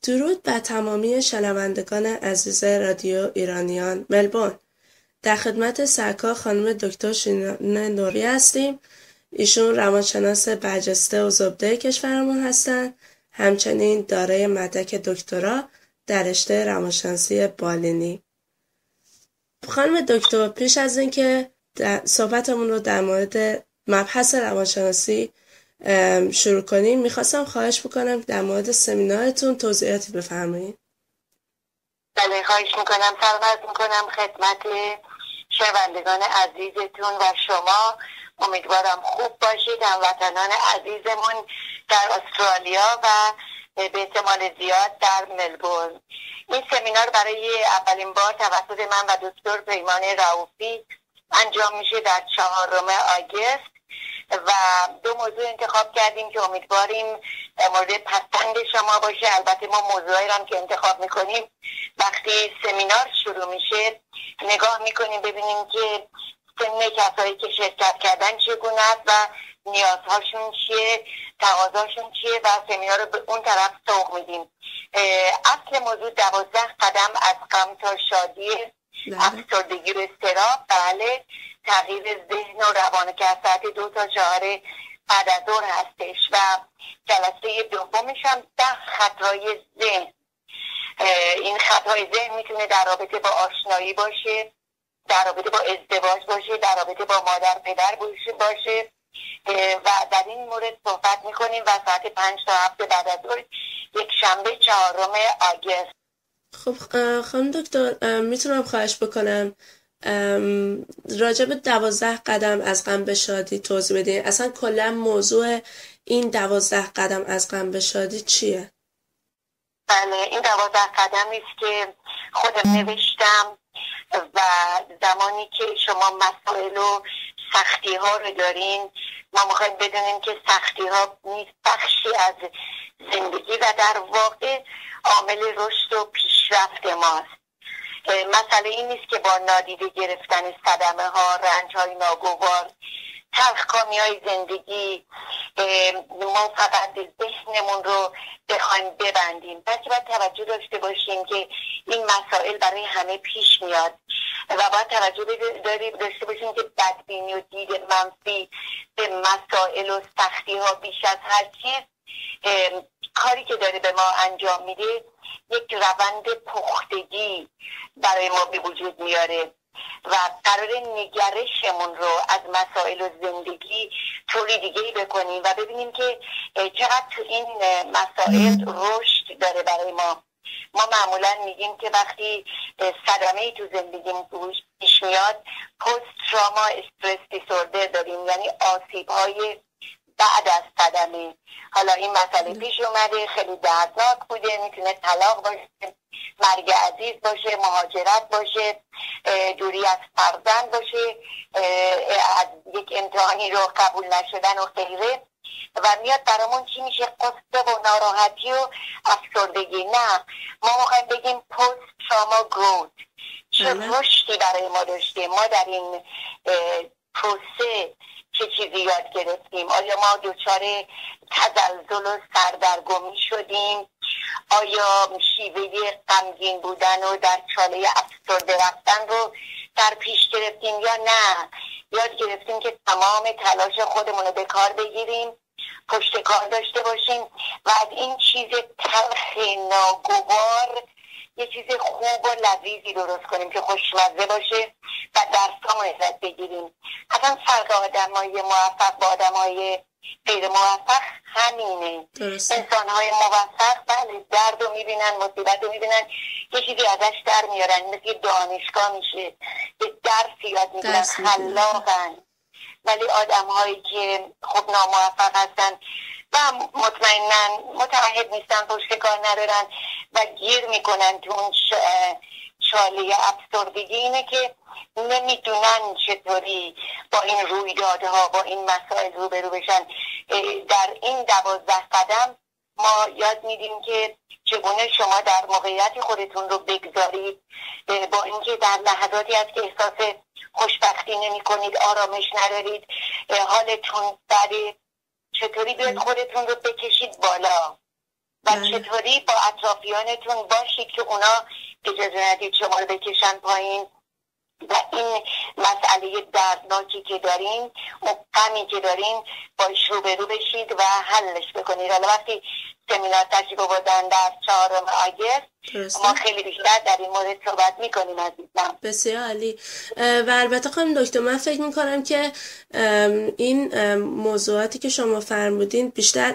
درود بر تمامی شنوندگان عزیز رادیو ایرانیان ملبورن. در خدمت سرکار خانم دکتر شینان نوری هستیم. ایشون روانشناس برجسته و زبده کشورمون هستن. همچنین دارای مدرک دکترا در رشته روانشناسی بالینی. خانم دکتر، پیش از اینکه صحبتمون رو در مورد مبحث روانشناسی شروع کنیم، میخواستم خواهش بکنم در مورد سمینارتون توضیحاتی بفرمایید. بله، خواهش میکنم. سلام میکنم خدمت شنوندگان عزیزتون و شما. امیدوارم خوب باشید. هموطنان عزیزمون در استرالیا و به احتمال زیاد در ملبورن. این سمینار برای اولین بار توسط من و دکتر پیمان رؤوفی انجام میشه در 4 آگوست و 2 موضوع انتخاب کردیم که امیدواریم مورد پسند شما باشه. البته ما موضوعی هم که انتخاب میکنیم وقتی سمینار شروع میشه نگاه میکنیم ببینیم که سن کسایی که شرکت کردن چگونه است و نیازهاشون چیه، تقاضاشون چیه و سمینار رو به اون طرف سوق میدیم. اصل موضوع 12 قدم از غم تا شادی، افسردگی و اضطراب، بله، تغییر ذهن و روان که از ساعت 2 تا 4 بعد از ظهر هستش و جلسه دومش هم 10 خطای ذهن. این خطای ذهن میتونه در رابطه با آشنایی باشه، در رابطه با ازدواج باشه، در رابطه با مادر پدر باشه و در این مورد صحبت میکنیم و ساعت 5 تا 7 بعد از ظهر یک شنبه 4 آگوست. خب خانم دکتر، میتونم خواهش بکنم راجع به 12 قدم از غم به شادی توضیح بدین؟ اصلا کلا موضوع این 12 قدم از غم به شادی چیه؟ بله، این 12 قدمی است که خودم نوشتم و زمانی که شما مسائل و سختی ها رو دارین ما میخوایم بدونیم که سختی ها نیست بخشی از زندگی و در واقع عامل رشد و پیشرفت ماست. مسئله این نیست که با نادیده گرفتن صدمه ها، رنج های ناگوار، تلخکامی های زندگی ما فقط ذهنمون رو بخوایم ببندیم، بلکه باید توجه داشته باشیم که این مسائل برای همه پیش میاد و باید توجه داشته باشیم که بدبینی و دید منفی به مسائل و سختی ها بیش از هر چیز کاری که داره به ما انجام میده یک روند پختگی برای ما به وجود میاره و قرار نگرشمون رو از مسائل و زندگی طوری دیگه بکنیم و ببینیم که چقدر تو این مسائل رشد داره برای ما. ما معمولا میگیم که وقتی صدمه‌ای تو زندگیمون پیش میاد پست تراما استرس دیسوردر داریم، یعنی آسیب‌های بعد از صدمه. حالا این مسئله پیش اومده، خیلی دردناک بوده، میتونه طلاق باشه، مرگ عزیز باشه، مهاجرت باشه، دوری از فرزند باشه، از یک امتحانی رو قبول نشدن و غیره و میاد برامون چی میشه؟ قصه و ناراحتی و افسردگی. نه، ما میخوایم بگیم پست تراما گروت، چه رشدی برای ما داشته، ما در این پروسه چه چیزی یاد گرفتیم. آیا ما دچار تزلزل و سردرگمی شدیم؟ آیا شیوه غمگین بودن و در چاله افسرده رفتن رو در پیش گرفتیم یا نه یاد گرفتیم که تمام تلاش خودمون رو به کار بگیریم، پشت کار داشته باشیم و از این چیز تلخ ناگوار یه چیز خوب و لذیذی درست کنیم که خوشمزه باشه و درسامو ازت بگیریم. اصلا فرق آدمای موفق با آدمای غیر موفق همینه. انسانهای موفق بله درد رو میبینن، مصیبت رو میبینن، یه چیزی ازش در میارن، مثل دانشگاه میشه، یه درسی یاد میگیرن، خلاقن. ولی آدمهایی که خب ناموفق هستن و مطمئنن متعهد نیستن، پشت کار ندارن و گیر میکنن تو اون چاله افسردگی، اینه که نمیدونن چطوری با این رویدادها، با این مسائل روبرو بشن. در این 12 قدم ما یاد میدیم که چگونه شما در موقعیت خودتون رو بگذارید، با اینکه در لحظاتی هست که احساس خوشبختی نمی کنید، آرامش ندارید، حالتون بده، چطوری بیاد خودتون رو بکشید بالا و چطوری با اطرافیانتون باشید که اونا اجازه ندید شما رو بکشن پایین و این مسئله دردناکی که دارین، اون غمی که دارین باش روبرو بشید و حلش بکنید. حالا وقتی سمینار تشریف آوردن در 4 آگست ما خیلی بیشتر در این مورد صحبت میکنیم عزیزم. بسیار عالی. و البته خانم دکتر من فکر میکنم که این موضوعاتی که شما فرمودین بیشتر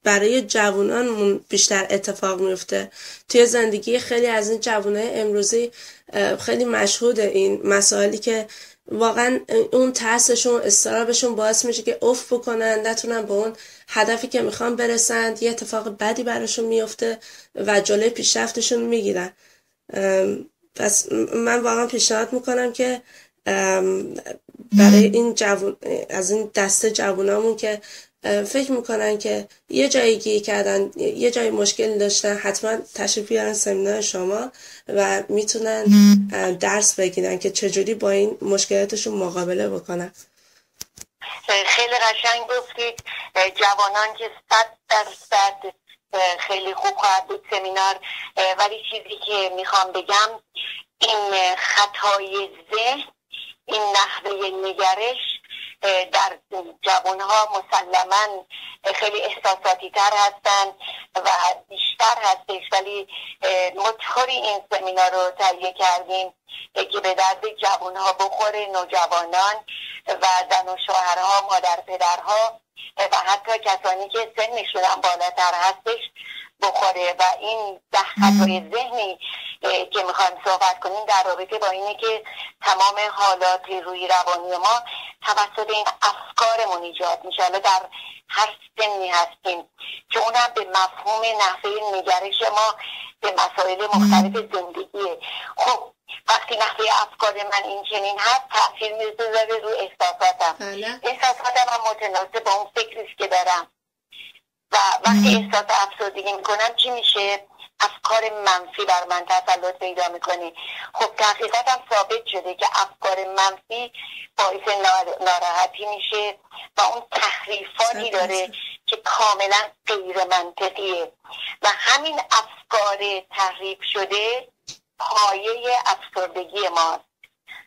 برای جوانان بیشتر اتفاق میفته. توی زندگی خیلی از این جوانای امروزی خیلی مشهوده این مسائلی که واقعا اون ترسشون اضطرابشون باعث میشه که افت بکنن، نتونن به اون هدفی که میخوان برسند، یه اتفاق بدی براشون میفته و جلوی پیشرفتشون میگیرن. پس من واقعا پیشنهاد میکنم که برای این از این دسته جوانامون که فکر میکنن که یه جایی گیر کردن، یه جایی مشکل داشتن، حتما تشریف بیارن سمینار شما و میتونن درس بگیرن که چجوری با این مشکلاتشون مقابله بکنن. خیلی قشنگ گفتید. جوانان که 100% خیلی خوب خواهد بود سمینار، ولی چیزی که میخوام بگم این خطای ذهن، این نحوه نگرش در جوانها مسلماً خیلی احساساتی تر هستن و بیشتر هستش، ولی ما طوری این سمینار رو تهیه کردیم که به درد جوانها بخوره، نوجوانان و زن و شوهرها، مادر پدرها و حتی کسانی که سنشون هم بالاتر هستش بخوره. و این 10 خطای ذهنی که میخوایم صحبت کنیم در رابطه با اینه که تمام حالات روی روانی ما توسط این افکارمون ایجاد میشه. حالا در هر سنی هستیم که اونم به مفهوم نحوه نگرش ما به مسائل مختلف زندگیه. خب وقتی نحوه افکار من این چنین هست تأثیر میذاره رو احساساتم. احساساتم هم متناسب با اون فکریست که دارم و وقتی احساس افسردگی میکنم چی میشه؟ افکار منفی بر من تسلط پیدا میکنه. خب تحقیقات هم ثابت شده که افکار منفی باعث ناراحتی میشه و اون تحریفاتی داره که کاملا غیر منطقیه و همین افکار تحریف شده پایه افسردگی ماست.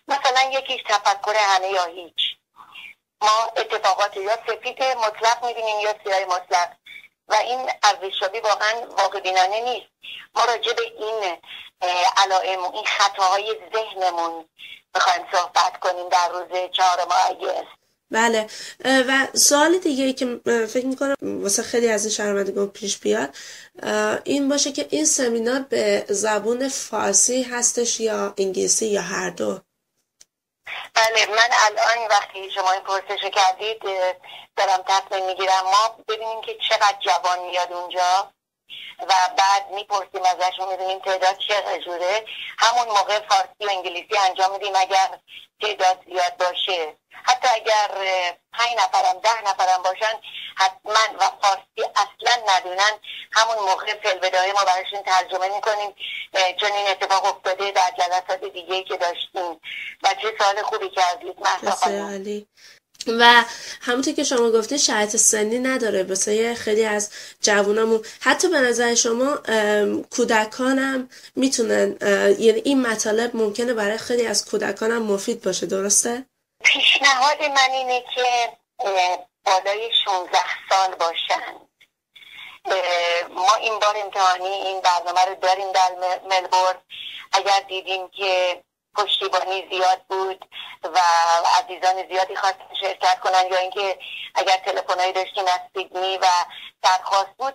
مثلا یکیش تفکر همه یا هیچ. ما اتفاقات یا سفید مطلق میبینیم یا سیاه مطلق و این ارزشیابی واقعا واقع بینانه نیست. ما راجع به این علائم و این خطاهای ذهنمون بخوایم صحبت کنیم در روز 4 آگست. بله. و سوال دیگه که فکر میکنم واسه خیلی از این شنوندگان پیش بیاد این باشه که این سمینار به زبون فارسی هستش یا انگلیسی یا هر دو؟ بله، من الان وقتی شما این پرسش کردید دارم تصمیم میگیرم ما ببینیم که چقدر جوان میاد اونجا و بعد میپرسیم ازشون، میبینیم تعداد چقدره، همون موقع فارسی و انگلیسی انجام میدیم اگر تعداد زیاد باشه. حتی اگر 5 نفرم 10 نفرم باشن حتما و فارسی اصلا ندونن همون موقع فی‌البداهه ما براشون ترجمه میکنیم، چون این اتفاق افتاده در جلسات دیگه که داشتیم. و چه سوال خوبی کردید مهسا خانم. و همونطور که شما گفتید شرایط سنی نداره واسه خیلی از جوانامون. حتی به نظر شما کودکانم میتونن، یعنی این مطالب ممکنه برای خیلی از کودکانم مفید باشه، درسته؟ پیشنهاد من اینه که بالای 16 سال باشن. ما این بار امتحانی این برنامه رو داریم در ملبورن. اگر دیدیم که پشتیبانی زیاد بود و عزیزان زیادی خواستن شرکت کنن یا اینکه اگر تلفن‌هایی داشتیم از سیدنی و درخواست بود،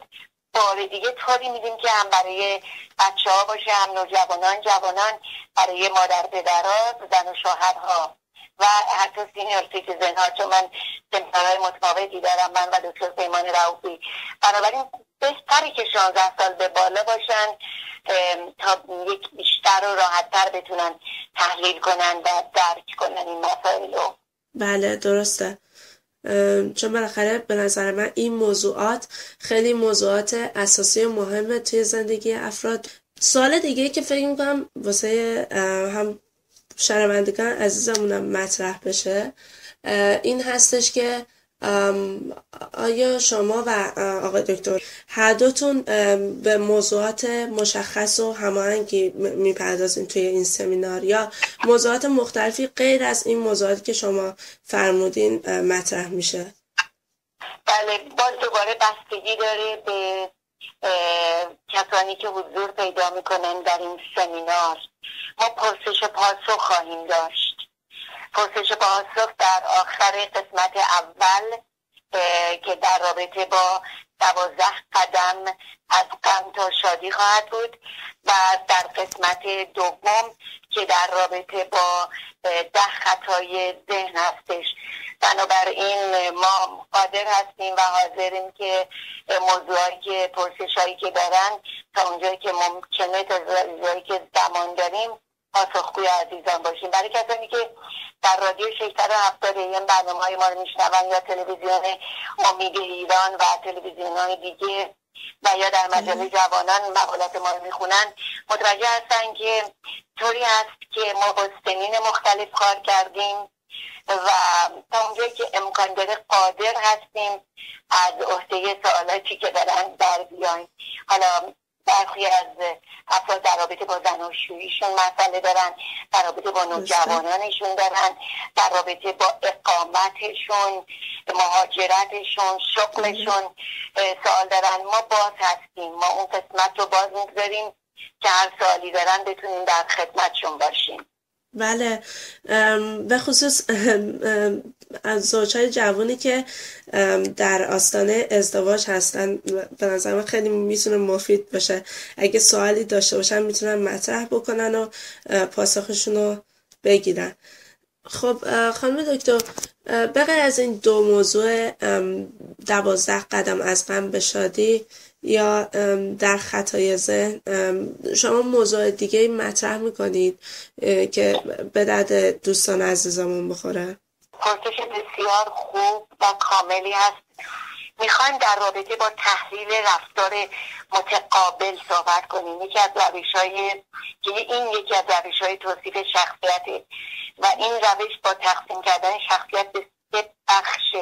بار دیگه طوری میدیم که هم برای بچه‌ها باشه، هم نوجوانان، جوانان، برای مادر پدرها، زن و شوهرها و حتی سینیور سیتیزن ها، چون من سمینارهای متفاوتی دارم من و دکتر پیمان رئوفی. بنابراین بهتری که 16 سال به بالا باشن تا یک بیشتر و راحت‌تر بتونن تحلیل کنن و درک کنن این مسائل رو. بله درسته، چون بالاخره به نظر من این موضوعات خیلی موضوعات اساسی و مهمه توی زندگی افراد. سوال دیگه که فکر میکنم واسه هم شنوندگان عزیزمونم مطرح بشه این هستش که آیا شما و آقای دکتر هر دوتون به موضوعات مشخص و هماهنگی میپردازین توی این سمینار یا موضوعات مختلفی غیر از این موضوعاتی که شما فرمودین مطرح میشه؟ بله، باز دوباره بستگی داره به کسانی که حضور پیدا میکنن در این سمینار. ما پرسش و پاسخ خواهیم داشت. پرسش و پاسخ در آخر قسمت اول که در رابطه با 12 قدم از غم تا شادی خواهد بود و در قسمت دوم که در رابطه با 10 خطای ذهن هستش. بنابراین ما قادر هستیم و حاضریم که موضوعی که پرسشایی که دارن تا اونجایی که ممکنه تا جایی که زمان داریم پاسخگوی عزیزان باشیم. برای کسانی که در رادیو 670 این برنامه‌های ما رو میشنون یا تلویزیون امید ایران و تلویزیون‌های دیگه و یا در مجله جوانان مقالات ما رو میخونن، متوجه هستن که طوری هست که ما با سنین مختلف کار کردیم و تا اونجایی که امکان داره قادر هستیم از عهده سوالاتی که دارن بر بیایم. حالا برخی از افراد در رابطه با زناشوییشون مسئله دارن، در رابطه با نوجوانانشون دارن، در رابطه با اقامتشون، مهاجرتشون، شغلشون سوال دارن. ما باز هستیم، ما اون قسمت رو باز میگذاریم که هر سوالی دارن بتونیم در خدمتشون باشیم. بله، به خصوص از زوجهای جوانی که در آستانه ازدواج هستن به نظر من خیلی میتونه مفید باشه. اگه سوالی داشته باشن میتونن مطرح بکنن و پاسخشون رو بگیرن. خب خانم دکتر، بغیر از این دو موضوع 12 قدم از غم به شادی یا در خطای ذهن، شما موضوع دیگه مطرح میکنید که به درد دوستان عزیزمون بخوره؟ پرسش بسیار خوب و کاملی هست. میخوایم در رابطه با تحلیل رفتار متقابل صحبت کنیم. یکی از روش‌های توصیف شخصیت و این روش با تقسیم کردن شخصیت به 3 بخش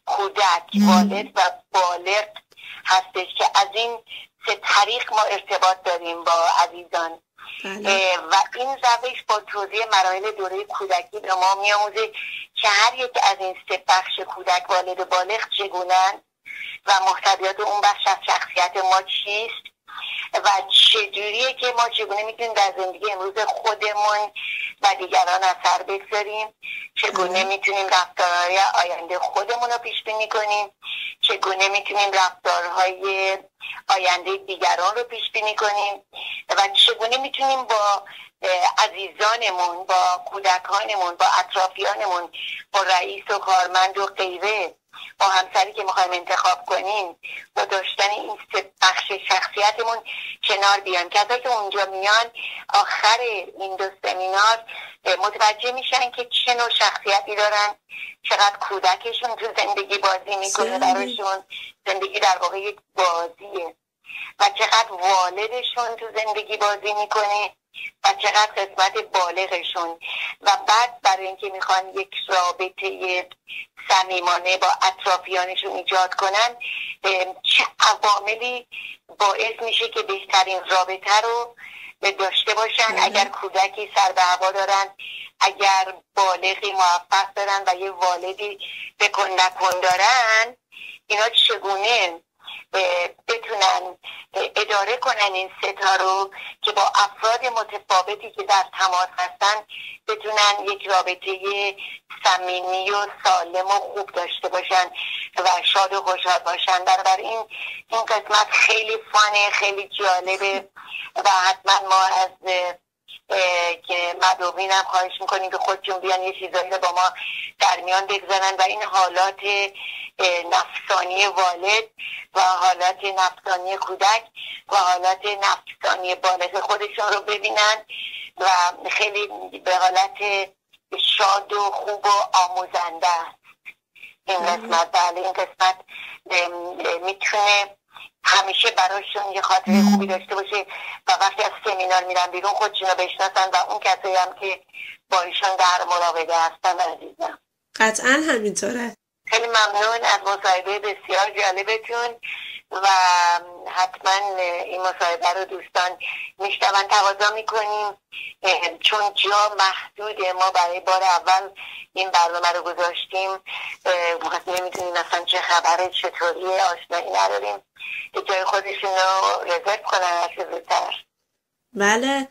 کودک، والد و بالغ هستش که از این 3 طریق ما ارتباط داریم با عزیزان. و این روش با توضیح مراحل دوره کودکی به ما میآموزه که هر یک از این 3 بخش کودک، والد و بالغ چگونه‌اند و محتویات اون بخش از شخصیت ما چیست و چجوریه که ما چگونه میتونیم در زندگی امروز خودمون و دیگران اثر بگذاریم، چگونه میتونیم رفتارهای آینده خودمون رو پیش بینی کنیم، چگونه میتونیم رفتارهای آینده دیگران رو پیش بینی کنیم و چگونه میتونیم با عزیزانمون، با کودکانمون، با اطرافیانمون، با رئیس و کارمند و غیره، با همسری که میخوایم انتخاب کنیم، با داشتن این 3 بخش شخصیتمون کنار بیان. کسایی که اونجا میان آخر این 2 سمینار متوجه میشن که چه نوع شخصیتی دارن، چقدر کودکشون تو زندگی بازی میکنه براشون، زندگی در واقع یک بازیه، و چقدر والدشون تو زندگی بازی میکنه و چقدر قسمت بالغشون. و بعد برای اینکه میخوان یک رابطه صمیمانه با اطرافیانشون ایجاد کنن، چه عواملی باعث میشه که بهترین رابطه رو داشته باشن. اگر کودکی سر به هوا دارن، اگر بالغی موفق دارن و یه والدی بکن نکن دارن، اینا چگونه بتونن اداره کنن این 3 تا رو که با افراد متفاوتی که در تماس هستن بتونن یک رابطه صمیمی و سالم و خوب داشته باشن و شاد و خوشحال باشن. بنابراین این قسمت خیلی فانه، خیلی جالبه و حتما ما از که مدعوین هم خواهش میکنیم که خودشون بیان یه چیزایی رو با ما در میان بگذارن و این حالات نفسانی والد و حالات نفسانی کودک و حالات نفسانی بالغ خودشون رو ببینن و خیلی به حالت شاد و خوب و آموزنده است این قسمت. بله، این قسمت میتونه همیشه براشون یه خاطره خوبی داشته باشه و وقتی از سمینار میرن بیرون خودشون رو بشناسن و اون کسایی هم که با ایشون در مراقبه هستن عزیزم. قطعا همینطوره. خیلی ممنون از مصاحبه بسیار جالبتون و حتما این مصاحبه رو دوستان میشنون. تقاضا میکنیم چون جا محدوده، ما برای بار اول این برنامه رو گذاشتیم، نمیدونیم اصلا چه خبره، چطوریه، آشنایی نداریم، جای خودشون رو رزرو کنن هرچه زودتر. بله،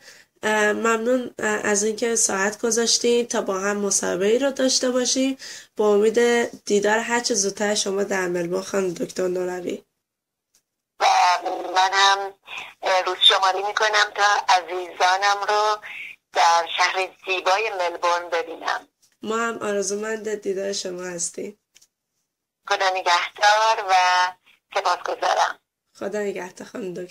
ممنون از اینکه ساعت گذاشتین تا با هم مصاحبه ای رو داشته باشیم. با امید دیدار هرچه زودتر شما در ملبورن خانم دکتر نوروی. و من هم روز شماری میکنم تا عزیزانم رو در شهر زیبای ملبورن ببینم. ما هم آرزومند دیدار شما هستیم. خدا نگهدار و سپاسگزارم. خدا نگهدار خانم دکتر.